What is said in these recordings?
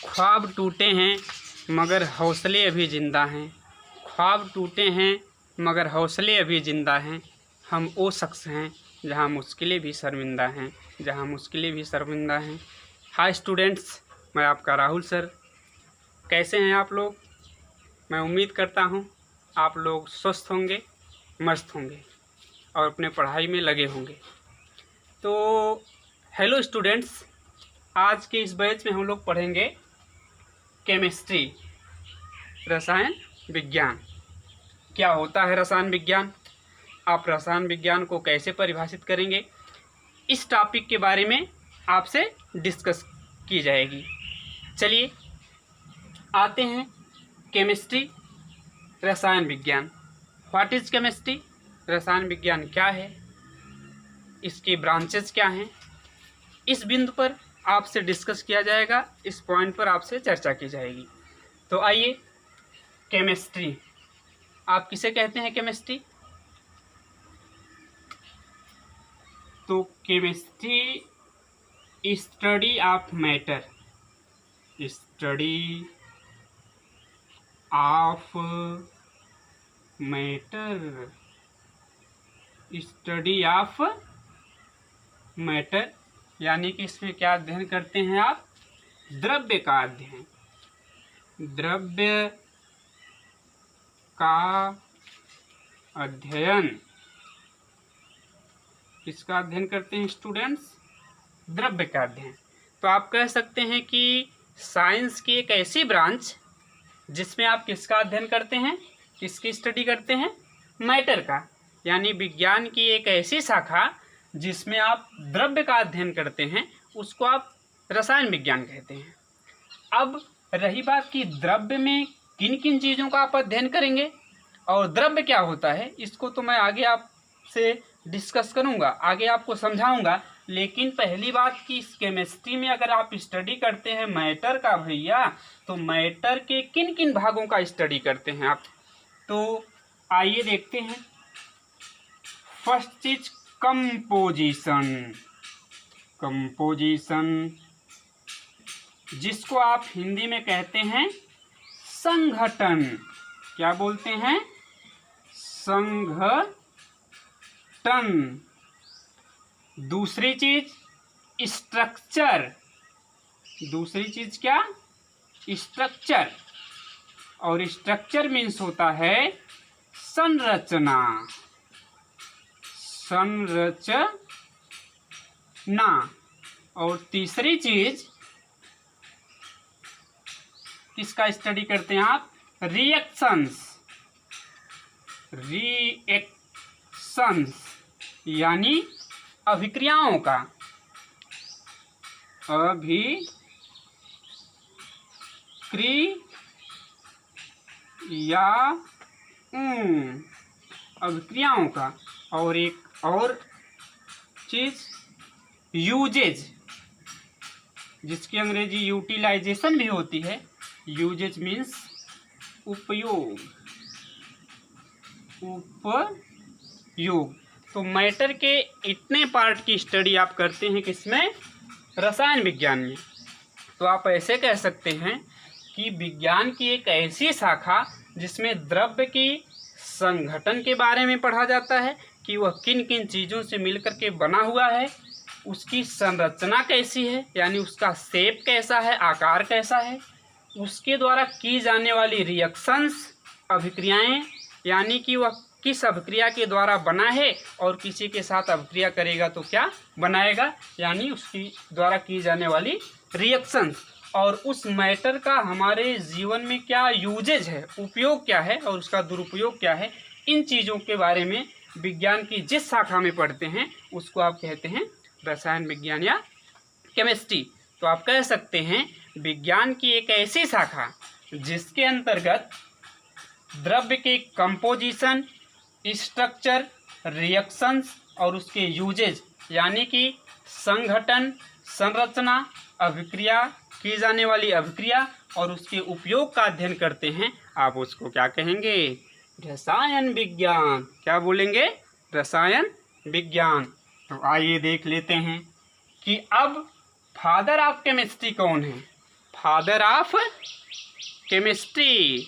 ख्वाब टूटे हैं मगर हौसले अभी ज़िंदा हैं। ख्वाब टूटे हैं मगर हौसले अभी ज़िंदा हैं। हम वो शख्स हैं जहाँ मुश्किलें भी शर्मिंदा हैं, जहाँ मुश्किलें भी शर्मिंदा हैं। हाय स्टूडेंट्स, मैं आपका राहुल सर। कैसे हैं आप लोग? मैं उम्मीद करता हूँ आप लोग स्वस्थ होंगे, मस्त होंगे और अपने पढ़ाई में लगे होंगे। तो हेलो स्टूडेंट्स, आज के इस बैच में हम लोग पढ़ेंगे केमिस्ट्री, रसायन विज्ञान। क्या होता है रसायन विज्ञान? आप रसायन विज्ञान को कैसे परिभाषित करेंगे? इस टॉपिक के बारे में आपसे डिस्कस की जाएगी। चलिए आते हैं केमिस्ट्री, रसायन विज्ञान। What is chemistry? रसायन विज्ञान क्या है, इसके ब्रांचेस क्या हैं, इस बिंदु पर आपसे डिस्कस किया जाएगा, इस पॉइंट पर आपसे चर्चा की जाएगी। तो आइए, केमिस्ट्री आप किसे कहते हैं? केमिस्ट्री तो chemistry study of matter, study of matter, study of matter, यानी कि इसमें क्या अध्ययन करते हैं आप? द्रव्य का अध्ययन, द्रव्य का अध्ययन। किसका अध्ययन करते हैं स्टूडेंट्स? द्रव्य का अध्ययन। तो आप कह सकते हैं कि साइंस की एक ऐसी ब्रांच जिसमें आप किसका अध्ययन करते हैं, किसकी स्टडी करते हैं? मैटर का। यानी विज्ञान की एक ऐसी शाखा जिसमें आप द्रव्य का अध्ययन करते हैं, उसको आप रसायन विज्ञान कहते हैं। अब रही बात कि द्रव्य में किन किन चीज़ों का आप अध्ययन करेंगे और द्रव्य क्या होता है, इसको तो मैं आगे आपसे डिस्कस करूंगा, आगे आपको समझाऊंगा। लेकिन पहली बात कि इस केमिस्ट्री में अगर आप स्टडी करते हैं मैटर का भैया, तो मैटर के किन किन भागों का स्टडी करते हैं आप? तो आइए देखते हैं। फर्स्ट चीज कंपोजिशन, कंपोजिशन जिसको आप हिंदी में कहते हैं संघटन। क्या बोलते हैं? संघटन। दूसरी चीज स्ट्रक्चर, दूसरी चीज क्या? स्ट्रक्चर। और स्ट्रक्चर मीन्स होता है संरचना, संरचना। और तीसरी चीज किसका स्टडी करते हैं आप? रिएक्शंस, रिएक्शंस यानी अभिक्रियाओं का, अभिक्रियाओं का। और एक और चीज यूजेज, जिसकी अंग्रेजी यूटिलाइजेशन भी होती है। यूजेज मीन्स उपयोग, उपयोग। तो मैटर के इतने पार्ट की स्टडी आप करते हैं किसमें? रसायन विज्ञान में। तो आप ऐसे कह सकते हैं कि विज्ञान की एक ऐसी शाखा जिसमें द्रव्य की संघटन के बारे में पढ़ा जाता है कि वह किन किन चीज़ों से मिलकर के बना हुआ है, उसकी संरचना कैसी है, यानी उसका शेप कैसा है, आकार कैसा है, उसके द्वारा की जाने वाली रिएक्शंस, अभिक्रियाएं, यानी कि वह किस अभिक्रिया के द्वारा बना है और किसी के साथ अभिक्रिया करेगा तो क्या बनाएगा, यानी उसकी द्वारा की जाने वाली रिएक्शंस। और उस मैटर का हमारे जीवन में क्या यूजेज है, उपयोग क्या है और उसका दुरुपयोग क्या है, इन चीज़ों के बारे में विज्ञान की जिस शाखा में पढ़ते हैं उसको आप कहते हैं रसायन विज्ञान या केमिस्ट्री। तो आप कह सकते हैं विज्ञान की एक ऐसी शाखा जिसके अंतर्गत द्रव्य के कंपोजिशन, स्ट्रक्चर, रिएक्शंस और उसके यूजेज यानी कि संघटन, संरचना, अभिक्रिया, की जाने वाली अभिक्रिया और उसके उपयोग का अध्ययन करते हैं, आप उसको क्या कहेंगे? रसायन विज्ञान। क्या बोलेंगे? रसायन विज्ञान। तो आइए देख लेते हैं कि अब फादर ऑफ केमिस्ट्री कौन है। Father of chemistry.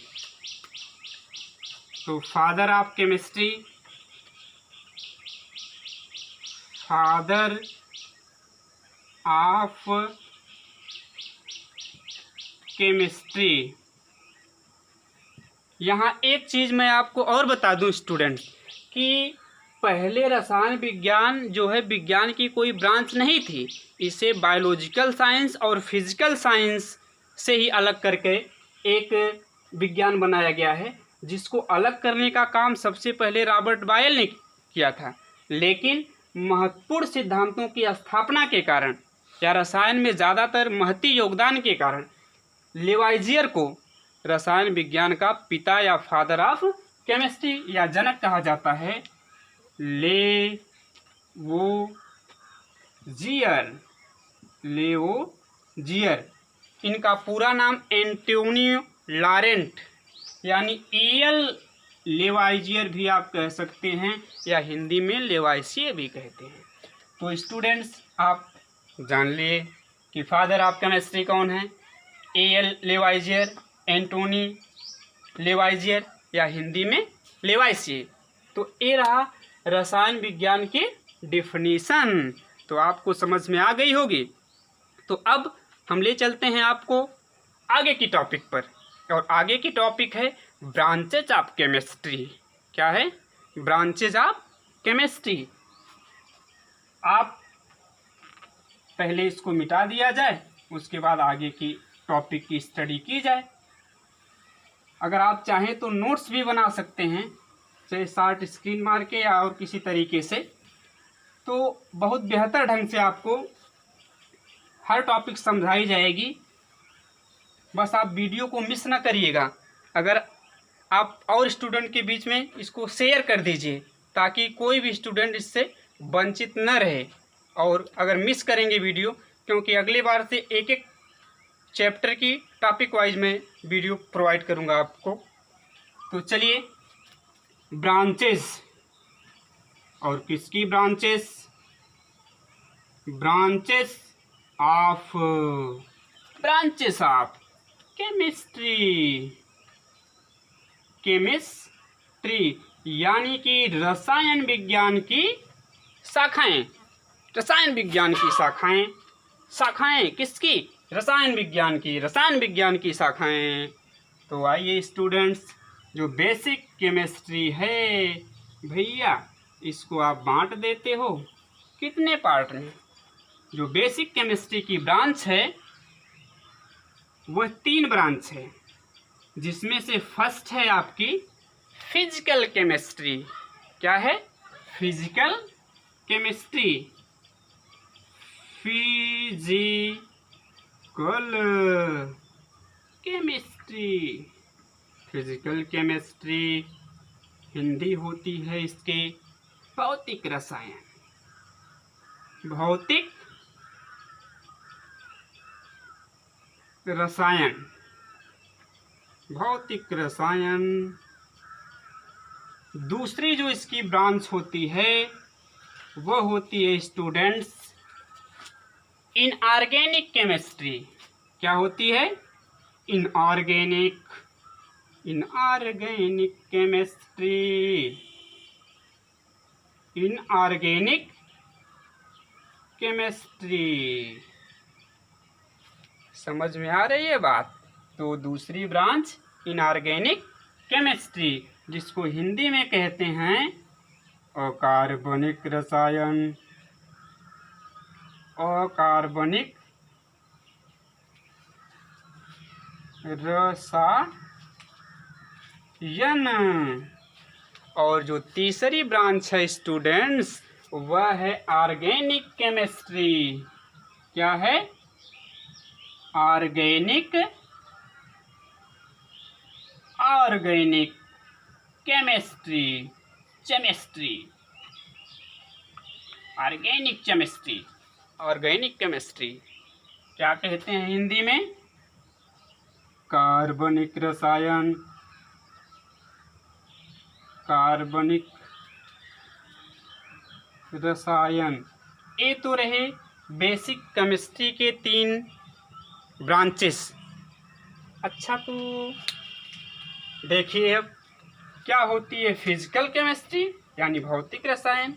तो father of chemistry, father of chemistry. यहाँ एक चीज़ मैं आपको और बता दूं स्टूडेंट, कि पहले रसायन विज्ञान जो है विज्ञान की कोई ब्रांच नहीं थी। इसे बायोलॉजिकल साइंस और फिजिकल साइंस से ही अलग करके एक विज्ञान बनाया गया है, जिसको अलग करने का काम सबसे पहले रॉबर्ट बॉयल ने किया था। लेकिन महत्वपूर्ण सिद्धांतों की स्थापना के कारण या रसायन में ज़्यादातर महती योगदान के कारण लेवाइजियर को रसायन विज्ञान का पिता या फादर ऑफ केमिस्ट्री या जनक कहा जाता है। लेवोजियर, इनका पूरा नाम एंटोनियो लॉरेंट यानी E.L. लेवाइजियर भी आप कह सकते हैं, या हिंदी में लेवाइसिए भी कहते हैं। तो स्टूडेंट्स आप जान लिए कि फादर ऑफ केमिस्ट्री कौन है, E.L. लेवाइजियर, एंटोनी लेवाइजियर या हिंदी में लेवाइसिए। तो ये रहा रसायन विज्ञान की डिफिनीशन, तो आपको समझ में आ गई होगी। तो अब हम ले चलते हैं आपको आगे की टॉपिक पर, और आगे की टॉपिक है ब्रांचेज ऑफ केमिस्ट्री। क्या है? Branches of chemistry. आप पहले इसको मिटा दिया जाए, उसके बाद आगे की टॉपिक की स्टडी की जाए। अगर आप चाहें तो नोट्स भी बना सकते हैं, चाहे शॉर्ट स्क्रीन मार के या और किसी तरीके से, तो बहुत बेहतर ढंग से आपको हर टॉपिक समझाई जाएगी। बस आप वीडियो को मिस ना करिएगा। अगर आप और स्टूडेंट के बीच में इसको शेयर कर दीजिए, ताकि कोई भी स्टूडेंट इससे वंचित न रहे। और अगर मिस करेंगे वीडियो, क्योंकि अगली बार से एक एक चैप्टर की टॉपिक वाइज में वीडियो प्रोवाइड करूंगा आपको। तो चलिए, ब्रांचेस, और किसकी branches? Branches of chemistry. Chemistry यानी कि रसायन विज्ञान की शाखाएं। रसायन विज्ञान की शाखाएं। शाखाएं किसकी? रसायन विज्ञान की। रसायन विज्ञान की शाखाएं। तो आइए स्टूडेंट्स, जो बेसिक केमिस्ट्री है भैया, इसको आप बांट देते हो कितने पार्ट में? जो बेसिक केमिस्ट्री की ब्रांच है वह 3 ब्रांच है, जिसमें से फर्स्ट है आपकी फिजिकल केमिस्ट्री। क्या है? Physical chemistry. Physical chemistry. Physical chemistry Hindi होती है इसके भौतिक रसायन। भौतिक रसायन। भौतिक रसायन। दूसरी जो इसकी ब्रांच होती है वह होती है स्टूडेंट्स इनऑर्गेनिक केमिस्ट्री। क्या होती है? Inorganic chemistry. Inorganic chemistry. समझ में आ रही है बात? तो दूसरी ब्रांच इनऑर्गेनिक केमिस्ट्री, जिसको हिंदी में कहते हैं अकार्बनिक रसायन। अकार्बनिक रसायन। और जो तीसरी ब्रांच है स्टूडेंट्स, वह है ऑर्गेनिक केमिस्ट्री। क्या है? Organic chemistry. Organic chemistry. Organic chemistry क्या कहते हैं हिंदी में? कार्बनिक रसायन। कार्बनिक रसायन। ये तो रहे बेसिक केमिस्ट्री के 3 ब्रांचेस। अच्छा, तो देखिए अब क्या होती है फिजिकल केमिस्ट्री यानी भौतिक रसायन,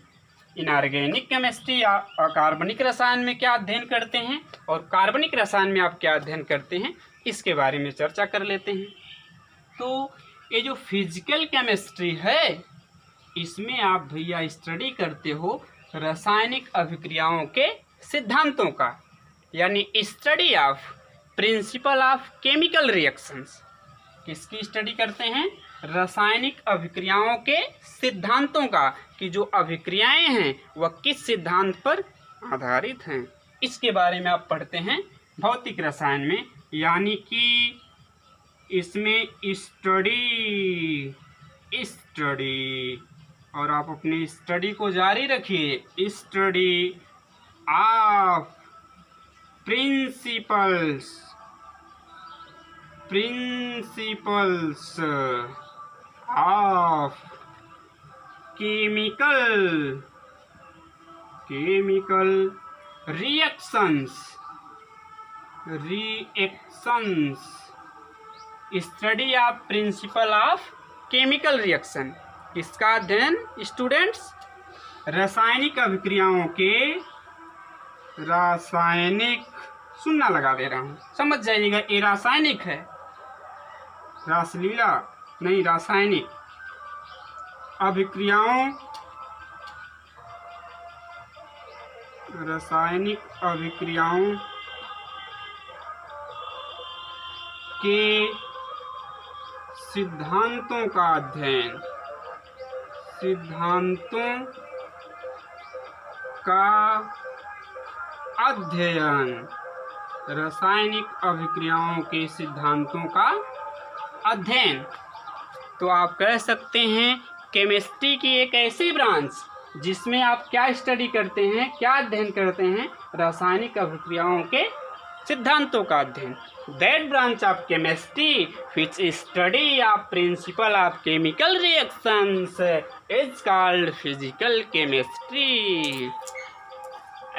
इनऑर्गेनिक केमिस्ट्री या अकार्बनिक रसायन में क्या अध्ययन करते हैं, और कार्बनिक रसायन में आप क्या अध्ययन करते हैं, इसके बारे में चर्चा कर लेते हैं। तो ये जो फिजिकल केमिस्ट्री है, इसमें आप भैया स्टडी करते हो रासायनिक अभिक्रियाओं के सिद्धांतों का, यानी study of principle of chemical reactions. किसकी स्टडी करते हैं? रासायनिक अभिक्रियाओं के सिद्धांतों का, कि जो अभिक्रियाएं हैं वह किस सिद्धांत पर आधारित हैं, इसके बारे में आप पढ़ते हैं भौतिक रसायन में। यानी कि इसमें स्टडी और आप अपनी स्टडी को जारी रखिए। Study of principles of chemical reactions. Study of principle of chemical reaction. किसका अध्ययन स्टूडेंट्स? रासायनिक अभिक्रियाओं के, रासायनिक, सुनना लगा दे रहा हूँ, समझ जाइएगा, ये रासायनिक है, रासलीला नहीं, रासायनिक अभिक्रियाओं, रासायनिक अभिक्रियाओं के सिद्धांतों का अध्ययन, रासायनिक अभिक्रियाओं के सिद्धांतों का अध्ययन। तो आप कह सकते हैं केमिस्ट्री की एक ऐसी ब्रांच जिसमें आप क्या स्टडी करते हैं, क्या अध्ययन करते हैं? रासायनिक अभिक्रियाओं के सिद्धांतों का अध्ययन। That branch of chemistry which study of principle of chemical reactions is called physical chemistry.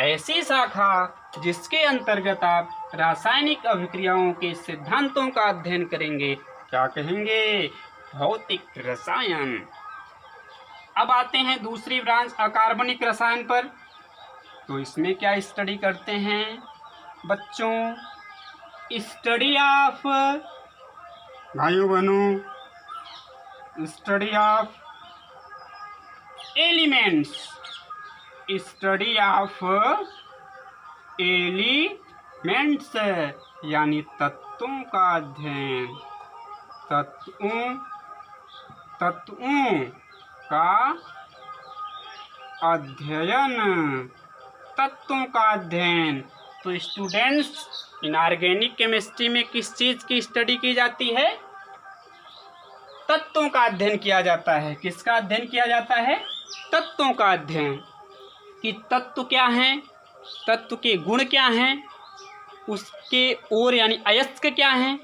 ऐसी शाखा जिसके अंतर्गत आप रासायनिक अभिक्रियाओं के सिद्धांतों का अध्ययन करेंगे, क्या कहेंगे? भौतिक रसायन। अब आते हैं दूसरी ब्रांच अकार्बनिक रसायन पर। तो इसमें क्या स्टडी करते हैं बच्चों? स्टडी ऑफ, भाइयों बहनों, study of elements, study of elements यानी तत्वों का अध्ययन, तत्वों का अध्ययन, तत्वों का अध्ययन। तो स्टूडेंट्स, इनऑर्गेनिक केमिस्ट्री में किस चीज़ की स्टडी की जाती है? तत्वों का अध्ययन किया जाता है। किसका अध्ययन किया जाता है? तत्वों का अध्ययन। कि तत्व क्या हैं, तत्व के गुण क्या हैं, उसके और यानी अयस्क क्या हैं,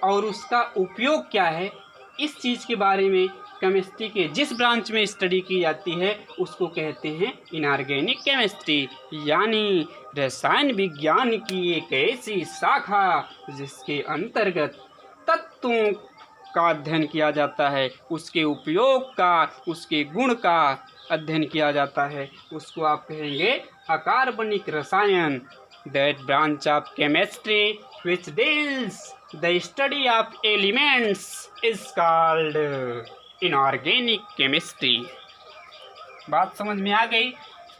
और उसका उपयोग क्या है, इस चीज़ के बारे में केमिस्ट्री के जिस ब्रांच में स्टडी की जाती है उसको कहते हैं इनऑर्गेनिक केमिस्ट्री, यानी रसायन विज्ञान की एक ऐसी शाखा जिसके अंतर्गत तत्वों का अध्ययन किया जाता है, उसके उपयोग का, उसके गुण का अध्ययन किया जाता है, उसको आप कहेंगे अकार्बनिक रसायन। That branch of chemistry which deals the study of elements is called inorganic chemistry। बात समझ में आ गई?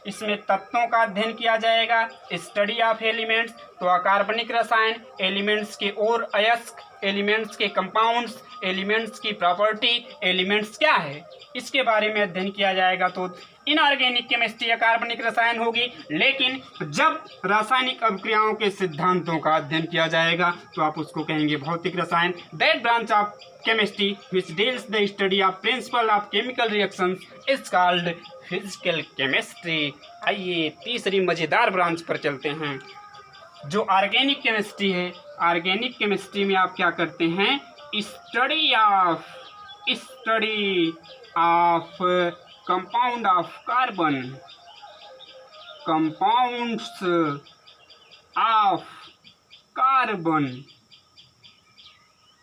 इसमें तत्वों का अध्ययन किया जाएगा, स्टडी ऑफ एलिमेंट्स। तो अकार्बनिक रसायन एलिमेंट्स के और अयस्क, एलिमेंट्स के कंपाउंड्स, एलिमेंट्स की प्रॉपर्टी, एलिमेंट्स क्या है, इसके बारे में अध्ययन किया जाएगा। तो इनऑर्गेनिक केमिस्ट्री अकार्बनिक रसायन होगी। लेकिन जब रासायनिक अभिक्रियाओं के सिद्धांतों का अध्ययन किया जाएगा तो आप उसको कहेंगे भौतिक रसायन। That branch of chemistry which deals the study of principle of chemical reactions is called physical chemistry. आइए तीसरी मज़ेदार ब्रांच पर चलते हैं जो ऑर्गेनिक केमिस्ट्री है। ऑर्गेनिक केमिस्ट्री में आप क्या करते हैं? Study of compound of carbon, compounds of carbon,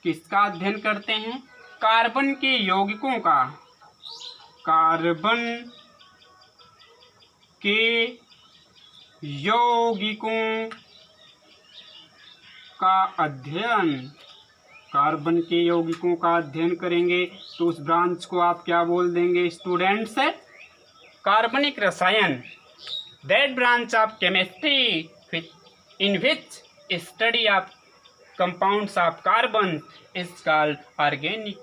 किसका अध्ययन करते हैं? कार्बन के यौगिकों का, कार्बन के यौगिकों का अध्ययन, कार्बन के यौगिकों का अध्ययन करेंगे तो उस ब्रांच को आप क्या बोल देंगे स्टूडेंट्स? कार्बनिक रसायन। That branch of chemistry in which study of compounds of carbon is called organic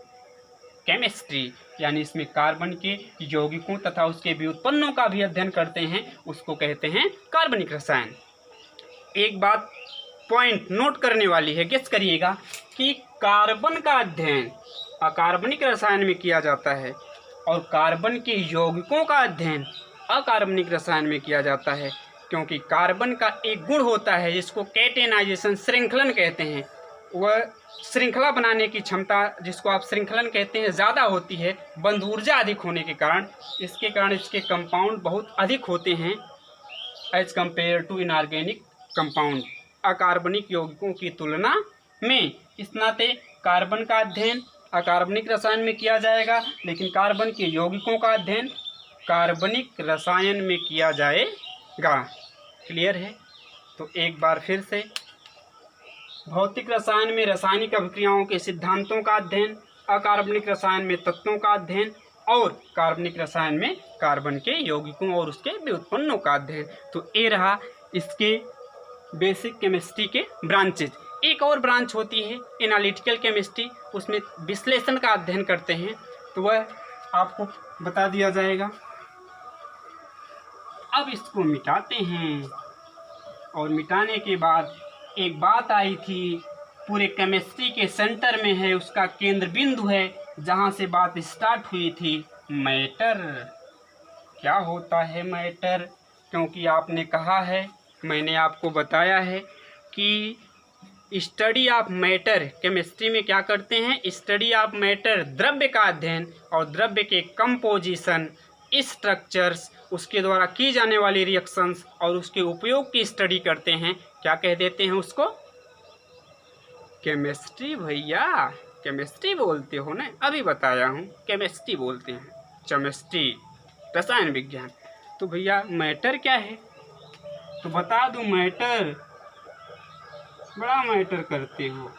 chemistry. यानी इसमें कार्बन के यौगिकों तथा उसके व्युत्पन्नों का भी अध्ययन करते हैं, उसको कहते हैं कार्बनिक रसायन। एक बात पॉइंट नोट करने वाली है, गेस करिएगा कि कार्बन का अध्ययन अकार्बनिक रसायन में किया जाता है और कार्बन के यौगिकों का अध्ययन अकार्बनिक रसायन में किया जाता है, क्योंकि कार्बन का एक गुण होता है जिसको कैटेनाइजेशन, श्रृंखलन कहते हैं। वह श्रृंखला बनाने की क्षमता, जिसको आप श्रृंखलन कहते हैं, ज़्यादा होती है बंध ऊर्जा अधिक होने के कारण। इसके कारण इसके कंपाउंड बहुत अधिक होते हैं as compared to inorganic compound, अकार्बनिक यौगिकों की तुलना में। इस नाते कार्बन का अध्ययन अकार्बनिक रसायन में किया जाएगा, लेकिन कार्बन के यौगिकों का अध्ययन कार्बनिक रसायन में किया जाएगा। क्लियर है? तो एक बार फिर से, भौतिक रसायन में रासायनिक अभिक्रियाओं के सिद्धांतों का अध्ययन, अकार्बनिक रसायन में तत्वों का अध्ययन और कार्बनिक रसायन में कार्बन के यौगिकों और उसके व्युत्पन्नों का अध्ययन। तो ये रहा इसके बेसिक केमिस्ट्री के ब्रांचेज। एक और ब्रांच होती है एनालिटिकल केमिस्ट्री, उसमें विश्लेषण का अध्ययन करते हैं, तो वह आपको बता दिया जाएगा। अब इसको मिटाते हैं और मिटाने के बाद एक बात आई थी, पूरे केमिस्ट्री के सेंटर में है, उसका केंद्र बिंदु है जहाँ से बात स्टार्ट हुई थी, मैटर। क्या होता है मैटर? क्योंकि आपने कहा है, मैंने आपको बताया है कि स्टडी ऑफ मैटर, केमिस्ट्री में क्या करते हैं? स्टडी ऑफ मैटर, द्रव्य का अध्ययन और द्रव्य के कंपोजिशन, स्ट्रक्चर्स, उसके द्वारा की जाने वाली रिएक्शंस और उसके उपयोग की स्टडी करते हैं। क्या कह देते हैं उसको? केमिस्ट्री। भैया केमिस्ट्री बोलते हो ना, अभी बताया हूँ, केमिस्ट्री बोलते हैं, केमिस्ट्री रसायन विज्ञान। तो भैया मैटर क्या है? तो बता दूं, मैटर बड़ा मैटर करते हो।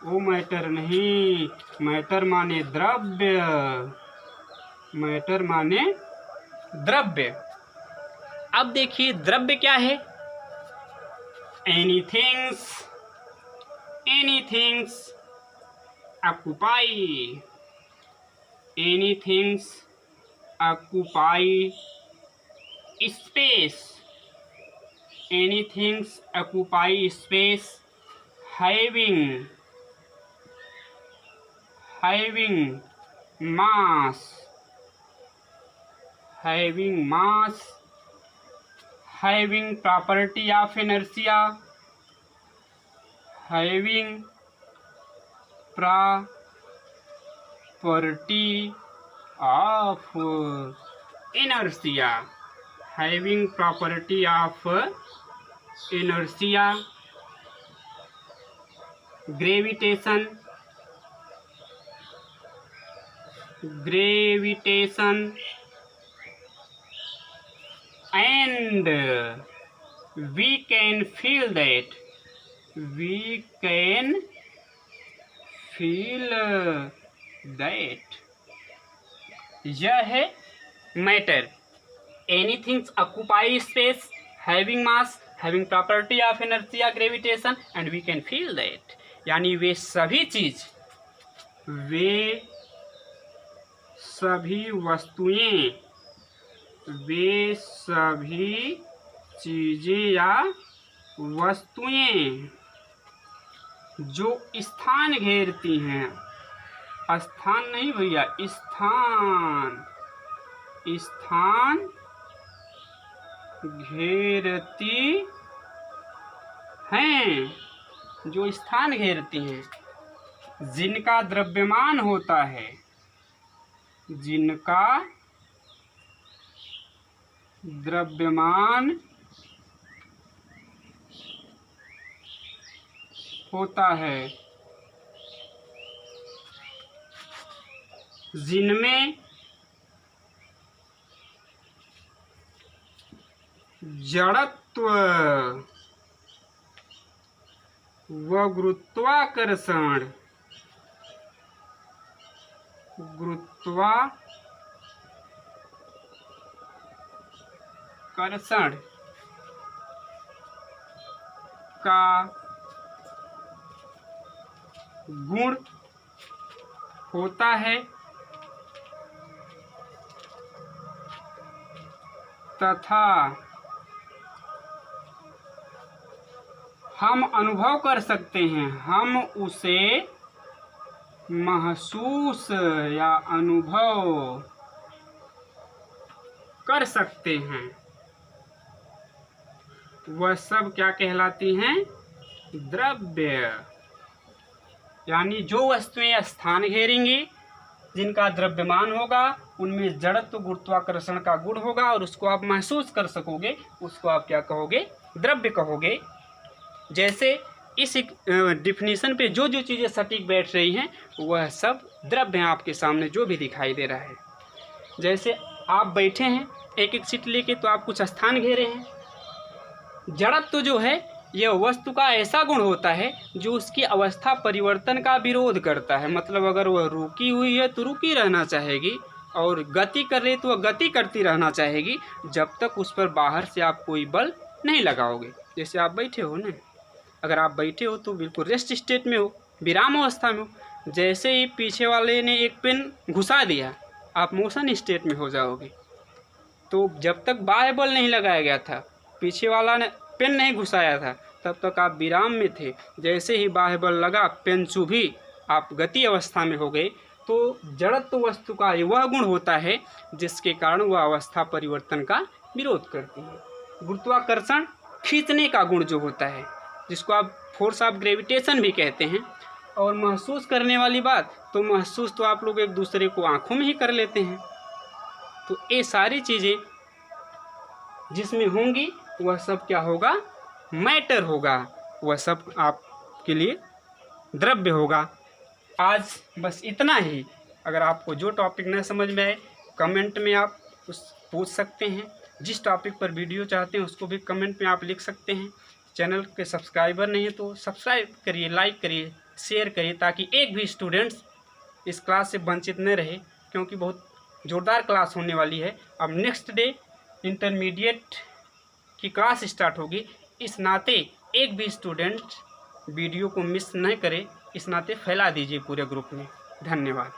वो मैटर नहीं, मैटर माने द्रव्य, मैटर माने द्रव्य। अब देखिए द्रव्य क्या है? Anythings, anythings occupy, anythings occupy space, anything occupy space having mass, having property of inertia, having property of inertia, having property of inertia, gravitation and we can feel that, यह है matter. Anything occupy space, having mass, having property of inertia, gravitation and we can feel that। यानी वे सभी वस्तुएं, वे सभी चीजें या वस्तुएं जो स्थान घेरती हैं, स्थान नहीं भैया, स्थान घेरती हैं, जो स्थान घेरती हैं, जिनका द्रव्यमान होता है, जिनका द्रव्यमान होता है जिनमें जड़त्व व गुरुत्वाकर्षण का गुण होता है तथा हम अनुभव कर सकते हैं, हम उसे महसूस या अनुभव कर सकते हैं, वह सब क्या कहलाती हैं? द्रव्य। यानी जो वस्तुएं स्थान घेरेंगी, जिनका द्रव्यमान होगा, उनमें जड़त्व गुरुत्वाकर्षण का गुण होगा और उसको आप महसूस कर सकोगे, उसको आप क्या कहोगे? द्रव्य कहोगे। जैसे इस डिफिनीशन पे जो जो चीज़ें सटीक बैठ रही हैं वह सब द्रव्य हैं आपके सामने जो भी दिखाई दे रहा है। जैसे आप बैठे हैं एक एक सीट लेके, तो आप कुछ स्थान घेरे हैं। जड़त्व जो है यह वस्तु का ऐसा गुण होता है जो उसकी अवस्था परिवर्तन का विरोध करता है। मतलब अगर वह रुकी हुई है तो रुकी रहना चाहेगी, और गति कर रही तो वह गति करती रहना चाहेगी, जब तक उस पर बाहर से आप कोई बल नहीं लगाओगे। जैसे आप बैठे हो ना, अगर आप बैठे हो तो बिल्कुल रेस्ट स्टेट में हो, विराम अवस्था में हो। जैसे ही पीछे वाले ने एक पेन घुसा दिया, आप मोशन स्टेट में हो जाओगे। तो जब तक बाह्य बल नहीं लगाया गया था, पीछे वाला ने पेन नहीं घुसाया था, तब तक आप विराम में थे। जैसे ही बाह्य बल लगा, पेन चुभी, आप गति अवस्था में हो गए। तो जड़त्व वस्तु का वह गुण होता है जिसके कारण वह अवस्था परिवर्तन का विरोध करती है। गुरुत्वाकर्षण खींचने का गुण जो होता है, जिसको आप फोर्स ऑफ ग्रेविटेशन भी कहते हैं। और महसूस करने वाली बात, तो महसूस तो आप लोग एक दूसरे को आंखों में ही कर लेते हैं। तो ये सारी चीज़ें जिसमें होंगी वह सब क्या होगा? मैटर होगा, वह सब आपके लिए द्रव्य होगा। आज बस इतना ही। अगर आपको जो टॉपिक न समझ में आए, कमेंट में आप उस पूछ सकते हैं। जिस टॉपिक पर वीडियो चाहते हैं उसको भी कमेंट में आप लिख सकते हैं। चैनल के सब्सक्राइबर नहीं है तो सब्सक्राइब करिए, लाइक करिए, शेयर करिए, ताकि एक भी स्टूडेंट्स इस क्लास से वंचित न रहे, क्योंकि बहुत ज़ोरदार क्लास होने वाली है। अब नेक्स्ट डे इंटरमीडिएट की क्लास स्टार्ट होगी। इस नाते एक भी स्टूडेंट वीडियो को मिस न करे, इस नाते फैला दीजिए पूरे ग्रुप में। धन्यवाद।